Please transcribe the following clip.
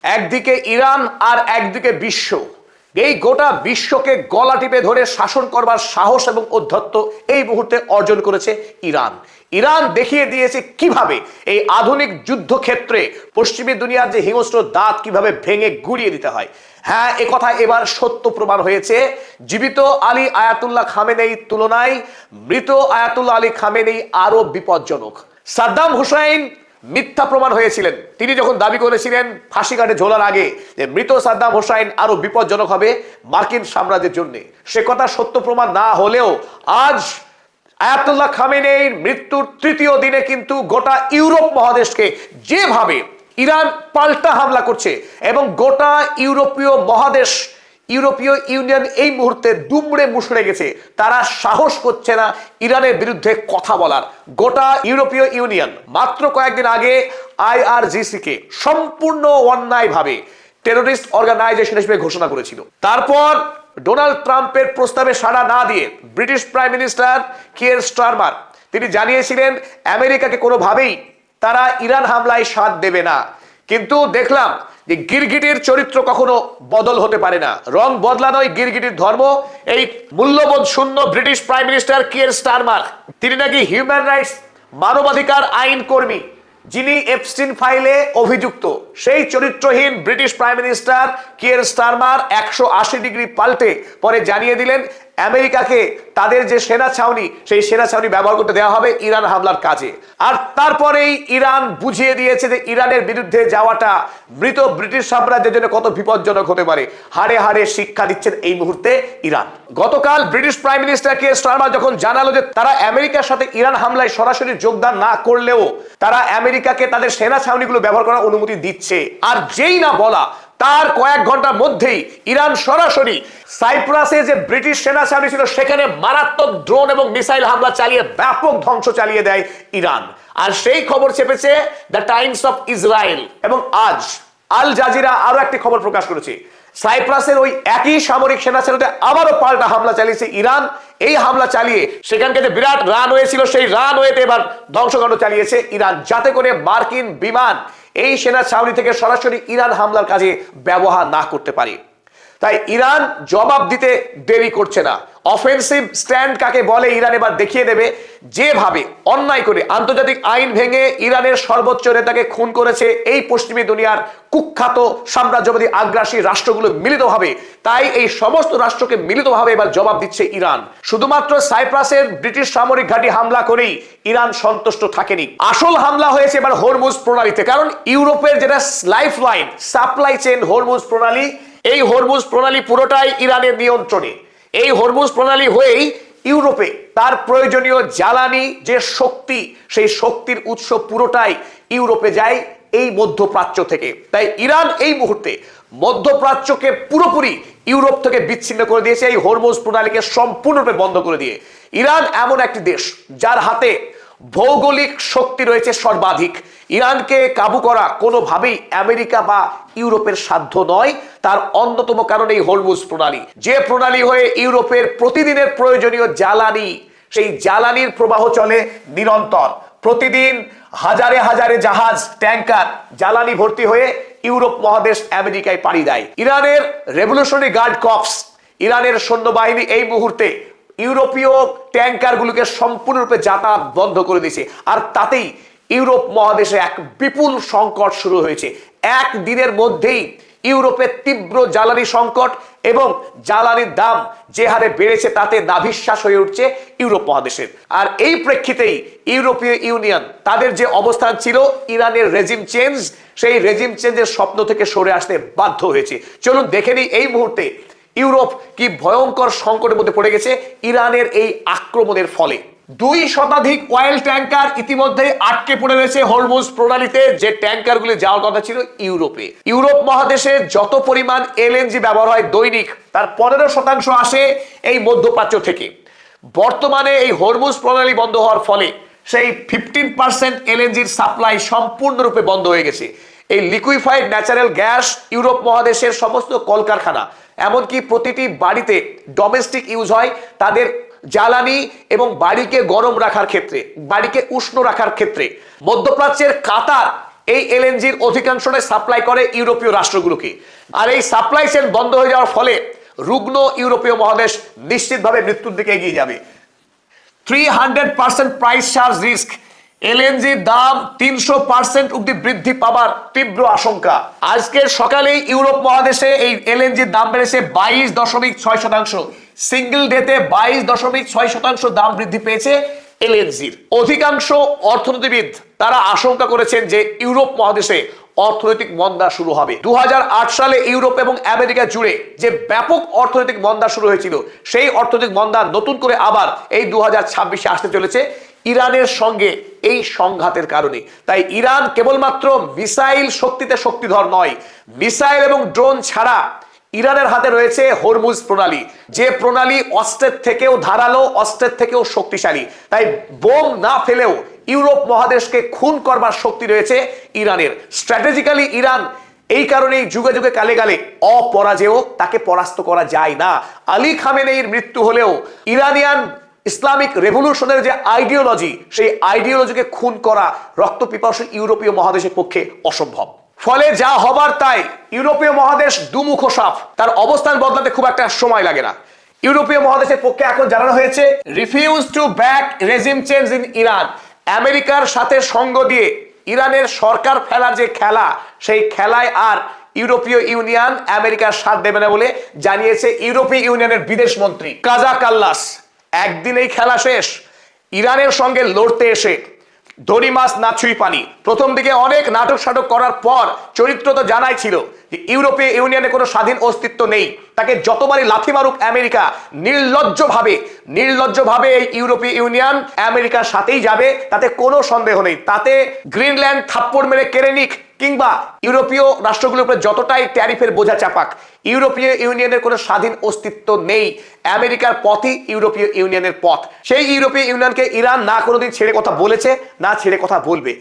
একদিকে ইরান আর একদিকে বিশ্ব, এই গোটা বিশ্বকে গলা টিপে ধরে শাসন করবার সাহস এবং ঔদ্ধত্য এই মুহূর্তে অর্জন করেছে ইরান। ইরান দেখিয়ে দিয়েছে কিভাবে এই আধুনিক যুদ্ধক্ষেত্রে পশ্চিমী দুনিয়ার যে হিংস্র দাঁত কিভাবে ভেঙে গুড়িয়ে দিতে হয়। হ্যাঁ, এ কথা এবার সত্য প্রমাণ হয়েছে। জীবিত আলী আয়াতুল্লাহ খামেনেই তুলনায় মৃত আয়াতুল্লাহ আলী খামেনেই আরো বিপজ্জনক। সাদ্দাম হুসাইন মিথ্যা প্রমাণ হয়েছিলেন। তিনি যখন দাবি করেছিলেন ফাঁসি কাটে ঝোলার আগে যে মৃত সাদ্দাম হোসাইন আরো বিপজ্জনক হবে মার্কিন সাম্রাজ্যের জন্য, সে কথা সত্য প্রমাণ না হলেও আজ আয়াতুল্লাহ খামেনেইর মৃত্যুর তৃতীয় দিনে কিন্তু গোটা ইউরোপ মহাদেশকে যেভাবে ইরান পাল্টা হামলা করছে এবং গোটা ইউরোপীয় মহাদেশ, ইউরোপীয় ইউনিয়ন এই মুহূর্তে দুমড়ে মুষড়ে গেছে। তারা সাহস করছে না ইরানের বিরুদ্ধে কথা বলার। গোটা ইউরোপীয় ইউনিয়ন মাত্র কয়েকদিন আগে IRGC কে সম্পূর্ণ অন্যায়ভাবে টেরোরিস্ট অর্গানাইজেশন হিসেবে ঘোষণা করেছিল। তারপর ডোনাল্ড ট্রাম্পের প্রস্তাবে সাড়া না দিয়ে British prime minister Keir Starmer তিনি জানিয়েছিলেন আমেরিকাকে কোনোভাবেই তারা ইরান হামলায় সাথ দেবে না। কিন্তু দেখলাম যে গিরগিটির চরিত্র কখনো বদল হতে পারে না, রং বদলানোই গিরগিটির ধর্ম। এই মূল্যবোধ শূন্য British prime minister Keir Starmer, তিনি নাকি হিউম্যান রাইটস মানবাধিকার আইন কর্মী, যিনি এপস্টিন ফাইলে অভিযুক্ত। সেই চরিত্রহীন British prime minister Keir Starmer 180 degree পাল্টে পরে জানিয়ে দিলেন আমেরিকাকে তাদের যে সেনা ছাউনি, সেই সেনা ছাউনি ব্যবহার করতে দেওয়া হবে ইরান হামলার কাজে। আর তারপরেই ইরান বুঝিয়ে দিয়েছে যে ইরানের বিরুদ্ধে যাওয়াটা মৃত ব্রিটিশ সাম্রাজ্যের জন্য কত বিপজ্জনক হতে পারে। হাড়ে হাড়ে শিক্ষা দিচ্ছেন এই মুহূর্তে ইরান। গতকাল British prime minister Keir Starmer যখন জানালো যে তারা আমেরিকার সাথে ইরান হামলায় সরাসরি যোগদান না করলেও তারা আমেরিকাকে তাদের সেনা ছাউনিগুলো ব্যবহার করার অনুমতি দিচ্ছে, আর যেই না বলা তার কয়েক ঘন্টার মধ্যেই ইরান সরাসরি সাইপ্রাসে যে ব্রিটিশ সেনা ছাউনি ছিল সেখানে মারাত্মক ড্রোন এবং মিসাইল হামলা চালিয়ে ব্যাপক ধ্বংস চালিয়ে দেয় ইরান। আর সেই খবর চেপেছে দ্য টাইমস অফ ইসরায়েল এবং আজ আল জাজিরা আরো একটি খবর প্রকাশ করেছে। সাইপ্রাসের ওই একই সামরিক সেনা ছাউনিতে আবারও পাল্টা হামলা চালিয়েছে ইরান। এই হামলা চালিয়ে সেখানকে যে বিরাট রানওয়ে ছিল সেই রানওয়েতে এবার ধ্বংসকাণ্ড চালিয়েছে ইরান, যাতে করে মার্কিন বিমান এই সেনা ছাউনি থেকে সরাসরি ইরান হামলার কাজে ব্যবহার না করতে পারে। তাই ইরান জবাব দিতে দেরি করছে না। অফেন্সিভ স্ট্যান্ড কাকে বলে ইরান এবার দেখিয়ে দেবে। যেভাবে অন্যায় করে আন্তর্জাতিক আইন ভেঙে ইরানের সর্বোচ্চ নেতাকে খুন করেছে এই পশ্চিমী দুনিয়ার কুখ্যাত সাম্রাজ্যবাদী আগ্রাসী রাষ্ট্রগুলো মিলিতভাবে, তাই এই সমস্ত রাষ্ট্রকে মিলিতভাবে এবার জবাব দিচ্ছে ইরান। শুধুমাত্র সাইপ্রাসের ব্রিটিশ সামরিক ঘাঁটি হামলা করেই ইরান সন্তুষ্ট থাকেনি। আসল হামলা হয়েছে এবার হরমুজ প্রণালীতে, কারণ ইউরোপের যেটা life line supply chain Hormuz প্রণালী, এই হরমুজ প্রণালী পুরোটাই ইরানের নিয়ন্ত্রণে। এই হরমুজ প্রণালী হয়েই ইউরোপে তার প্রয়োজনীয় জ্বালানি যে শক্তি, সেই শক্তির উৎস পুরোটাই ইউরোপে যায় এই মধ্যপ্রাচ্য থেকে। তাই ইরান এই মুহূর্তে মধ্যপ্রাচ্যকে পুরোপুরি ইউরোপ থেকে বিচ্ছিন্ন করে দিয়েছে এই হরমুজ প্রণালীকে সম্পূর্ণরূপে বন্ধ করে দিয়ে। ইরান এমন একটি দেশ যার হাতে ভৌগোলিক শক্তি রয়েছে সর্বাধিক। ইরানকে কাবু করা কোনোভাবেই আমেরিকা বা ইউরোপের সাধ্য নয়। তার অন্যতম কারণ এই হরমুজ প্রণালী, যে প্রণালী হয়ে ইউরোপের প্রতিদিনের প্রয়োজনীয় জ্বালানি, সেই জ্বালানির প্রবাহ চলে নিরন্তর। প্রতিদিন হাজারে হাজারে জাহাজ, ট্যাঙ্কার জ্বালানি ভর্তি হয়ে ইউরোপ মহাদেশ আমেরিকায় পাড়ি দেয়। ইরানের রেভলিউশনারি গার্ড কর্পস, ইরানের সৈন্যবাহিনী এই মুহূর্তে ইউরোপীয় ট্যাঙ্কারগুলোকে সম্পূর্ণরূপে যাতায়াত বন্ধ করে দিয়েছে। আর তাতেই ইউরোপ মহাদেশে এক বিপুল সংকট শুরু হয়েছে। একদিনের মধ্যেই ইউরোপের তীব্র জ্বালানি সংকট এবং জ্বালানির দাম যে হারে বেড়েছে তাতে নাভিশ্বাস হয়ে উঠছে ইউরোপ মহাদেশের। আর এই প্রেক্ষিতেই ইউরোপীয় ইউনিয়ন তাদের যে অবস্থান ছিল ইরানের রেজিম চেঞ্জ, সেই রেজিম চেঞ্জের স্বপ্ন থেকে সরে আসতে বাধ্য হয়েছে। চলুন দেখে নিই এই মুহূর্তে ইউরোপ কি ভয়ঙ্কর সংকটের মধ্যে পড়ে গেছে ইরানের এই আক্রমণের ফলে। 2 শতাধিক অয়েল ট্যাঙ্কার ইতিমধ্যে আটকে পড়ে রয়েছে হরমুজ প্রণালীতে, যে ট্যাঙ্কারগুলি যাওয়ার কথা ছিল ইউরোপে। ইউরোপ মহাদেশে যত পরিমাণ LNG ব্যবহার হয় দৈনিক, তার 15% আসে এই মধ্যপ্রাচ্য থেকে। বর্তমানে এই হরমুজ প্রণালী বন্ধ হওয়ার ফলে সেই 15% LNGর সাপ্লাই সম্পূর্ণরূপে বন্ধ হয়ে গেছে। এই লিকুইফাইড ন্যাচারাল গ্যাস ইউরোপ মহাদেশের সমস্ত কলকারখানা, এমনকি প্রতিটি বাড়িতে ডোমেস্টিক ইউজ হয় তাদের জ্বালানি এবং বাড়িকে গরম রাখার ক্ষেত্রে, বাড়িকে উষ্ণ রাখার ক্ষেত্রে। মধ্যপ্রাচ্যের কাতার এই এলএনজির অধিকাংশটাই সাপ্লাই করে ইউরোপীয় রাষ্ট্রগুলোকে। আর এই সাপ্লাই চেইন বন্ধ হয়ে যাওয়ার ফলে রুগ্ন ইউরোপীয় মহাদেশ নিশ্চিতভাবে মৃত্যুর দিকে এগিয়ে যাবে। 300% প্রাইস চার্জ রিস্ক, এলএনজির দাম 300% অব্দি বৃদ্ধি পাবার তীব্র আশঙ্কা। আজকের সকালে ইউরোপ মহাদেশে এই এলএনজির দাম বেড়েছে 22.6%। সিঙ্গেল ডেতে 22.6% দাম বৃদ্ধি পেয়েছে এলএনজির। অধিকাংশ অর্থনীতিবিদ তারা আশঙ্কা করেছেন যে ইউরোপ মহাদেশে অর্থনৈতিক মন্দা শুরু হবে। 2008 সালে ইউরোপ এবং আমেরিকা জুড়ে যে ব্যাপক অর্থনৈতিক মন্দা শুরু হয়েছিল, সেই অর্থনৈতিক মন্দা নতুন করে আবার এই 2026-এ আসতে চলেছে ইরানের সঙ্গে এই সংঘাতের কারণে। তাই ইরান কেবলমাত্র মিসাইল শক্তিতে শক্তিধর নয়, মিসাইল এবং ড্রোন ছাড়া ইরানের হাতে রয়েছে হরমুজ প্রণালী, যে প্রণালী অস্ত্রের থেকেও ধারালো, অস্ত্রের থেকেও শক্তিশালী। তাই বোম না ফেলেও ইউরোপ মহাদেশকে খুন করবার শক্তি রয়েছে ইরানের। স্ট্র্যাটেজিক্যালি ইরান এই কারণেই যুগে যুগে কালে কালে অপরাজেয়, তাকে পরাস্ত করা যায় না। আলী খামেনেইর মৃত্যু হলেও ইরানিয়ান ইসলামিক রেভলিউশনের যে আইডিওলজি, সেই আইডিওলজিকে খুন করা রক্তপিপাসু ইউরোপীয় মহাদেশের পক্ষে অসম্ভব। ফলে যা হবার তাই। ইউরোপীয় মহাদেশ দুমুখ সাপ, তার অবস্থান বদলাতে খুব একটা সময় লাগে না। ইউরোপীয় মহাদেশের পক্ষে এখন জানানো হয়েছে refuse to back regime change in Iran. আমেরিকার সাথে সঙ্গ দিয়ে ইরানের সরকার ফেলার যে খেলা, সেই খেলায় আর ইউরোপীয় ইউনিয়ন আমেরিকার সাথ দেবে না বলে জানিয়েছে ইউরোপীয় ইউনিয়নের বিদেশ মন্ত্রী কাজা কাল্লাস। একদিন এই খেলা শেষ। ইরানের সঙ্গে লড়তে এসে ধরি মাছ না ছুঁই পানি। প্রথম দিকে অনেক নাটক সাটক করার পর চরিত্র তো জানাই ছিল যে ইউরোপীয় ইউনিয়নে কোনো স্বাধীন অস্তিত্ব নেই। তাকে যতবারই লাথি মারুক আমেরিকা, নির্লজ্জভাবে এই ইউরোপীয় ইউনিয়ন আমেরিকার সাথেই যাবে, তাতে কোনো সন্দেহ নেই। তাতে গ্রিনল্যান্ড থাপ্পড় মেরে কেড়ে নিক, কিংবা ইউরোপীয় রাষ্ট্রগুলোর উপরে যতটাই ট্যারিফের বোঝা চাপাক, ইউরোপীয় ইউনিয়নের কোনো স্বাধীন অস্তিত্ব নেই। আমেরিকার পথই ইউরোপীয় ইউনিয়নের পথ। সেই ইউরোপীয় ইউনিয়নকে ইরান না কোনোদিন ছেড়ে কথা বলেছে, না ছেড়ে কথা বলবে।